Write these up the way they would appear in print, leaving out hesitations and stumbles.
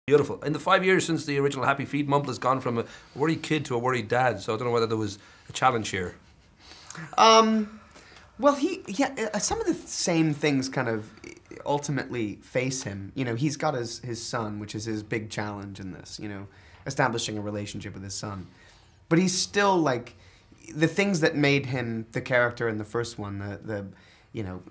Beautiful. In the 5 years since the original Happy Feet, Mumble has gone from a worried kid to a worried dad, so I don't know whether there was a challenge here. Well, some of the same things kind of ultimately face him. You know, he's got his son, which is his big challenge in this, you know, establishing a relationship with his son. But he's still, like, the things that made him the character in the first one, you know,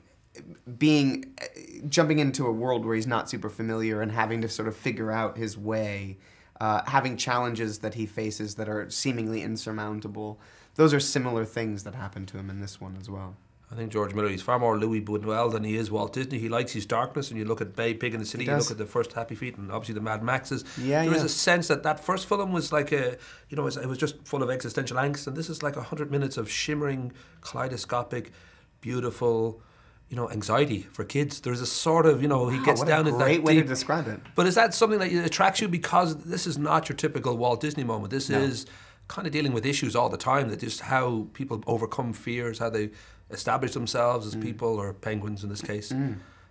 jumping into a world where he's not super familiar and having to sort of figure out his way, having challenges that he faces that are seemingly insurmountable. Those are similar things that happen to him in this one as well. I think George Miller, he's far more Louis Buñuel than he is Walt Disney. He likes his darkness, and you look at Babe Pig in the City, you look at the first Happy Feet, and obviously the Mad Maxes. There is a sense that that first film was like a, you know, it was just full of existential angst, and this is like 100 minutes of shimmering, kaleidoscopic, beautiful, you know, anxiety for kids. There's a sort of, you know, he gets down into that great way to describe it. But is that something that attracts you because this is not your typical Walt Disney moment? This is kind of dealing with issues all the time, that just how people overcome fears, how they establish themselves as people, or penguins in this case.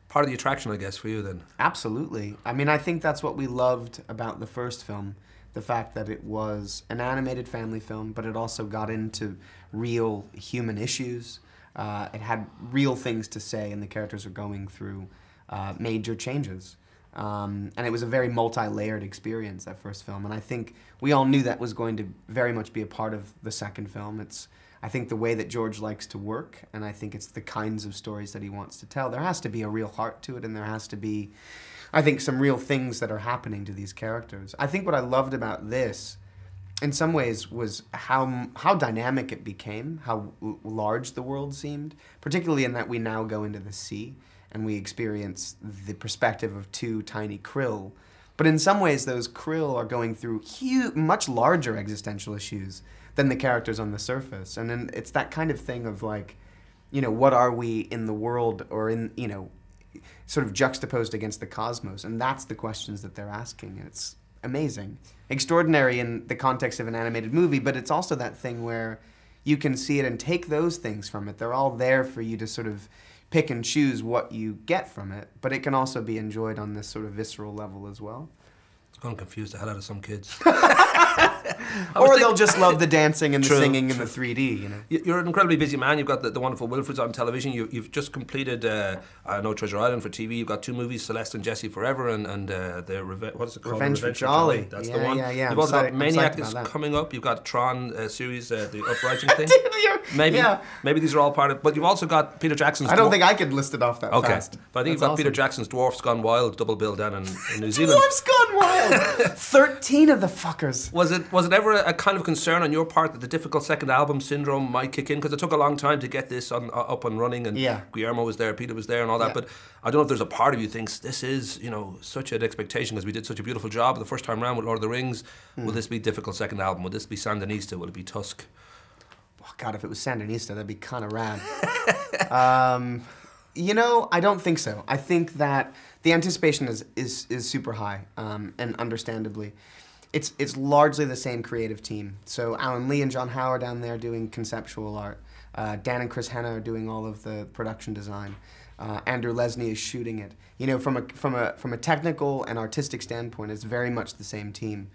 Part of the attraction, I guess, for you then. Absolutely. I mean, I think that's what we loved about the first film, the fact that it was an animated family film, but it also got into real human issues. It had real things to say, and the characters are going through major changes. And it was a very multi-layered experience, that first film. And I think we all knew that was going to very much be a part of the second film. It's, I think, the way that George likes to work, and I think it's the kinds of stories that he wants to tell. There has to be a real heart to it, and there has to be, I think, some real things that are happening to these characters. I think what I loved about this, in some ways, was how dynamic it became, how large the world seemed, particularly in that we now go into the sea and we experience the perspective of two tiny krill. But in some ways, those krill are going through huge, much larger existential issues than the characters on the surface. And then it's that kind of thing of, like, you know, what are we in the world, or in, you know, sort of juxtaposed against the cosmos? And that's the questions that they're asking. And it's amazing. Extraordinary in the context of an animated movie, but it's also that thing where you can see it and take those things from it. They're all there for you to sort of pick and choose what you get from it, but it can also be enjoyed on this sort of visceral level as well. It's going to confuse the hell out of some kids. Or they'll just love the dancing and the singing and the 3D, you know. You're an incredibly busy man. You've got the wonderful Wilfred's on television. You've just completed No Treasure Island for TV. You've got 2 movies, Celeste and Jesse Forever, and what is it called? Revenge for Jolly. That's the one. Yeah. You've also got Maniac is coming up. You've got Tron series, the Uprising thing. Maybe these are all part of, but you've also got Peter Jackson's I don't think I could list it off that fast. But I think you've got Peter Jackson's Dwarfs Gone Wild double bill down in New Zealand. Dwarfs Gone Wild! 13 of the fuckers. Was it ever a kind of concern on your part that the difficult second album syndrome might kick in? Because it took a long time to get this up and running, and Guillermo was there, Peter was there, and all that. But I don't know if there's a part of you thinks this is, you know, such an expectation, because we did such a beautiful job the first time around with Lord of the Rings. Will this be difficult second album? Will this be Sandinista? Will it be Tusk? Oh God, if it was Sandinista, that'd be kind of rad. You know, I don't think so. I think that the anticipation is super high, and understandably. It's largely the same creative team. So Alan Lee and John Howe are down there doing conceptual art. Dan and Chris Henna are doing all of the production design. Andrew Lesney is shooting it. You know, from a technical and artistic standpoint, it's very much the same team.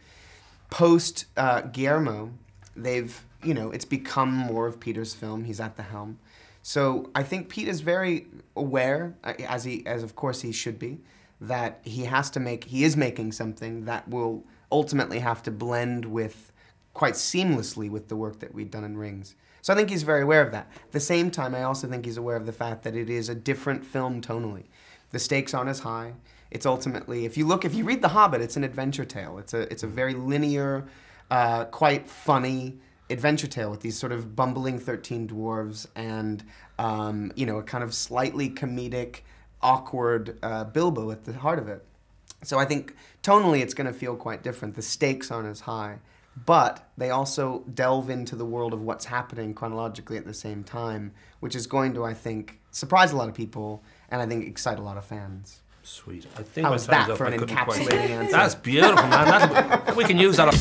Post Guillermo, they've, you know, it's become more of Peter's film. He's at the helm. So I think Pete is very aware, as of course he should be, that he is making something that will ultimately have to blend with, quite seamlessly, with the work that we've done in Rings. So I think he's very aware of that. At the same time, I also think he's aware of the fact that it is a different film tonally. The stakes aren't as high. It's ultimately, if you read The Hobbit, it's an adventure tale. It's a very linear, quite funny adventure tale with these sort of bumbling 13 dwarves and, you know, a kind of slightly comedic, awkward Bilbo at the heart of it. So I think tonally it's going to feel quite different. The stakes aren't as high, but they also delve into the world of what's happening chronologically at the same time, which is going to, I think, surprise a lot of people and I think excite a lot of fans. Sweet. I think how was that for an encapsulating answer? That's beautiful, man. We can use that.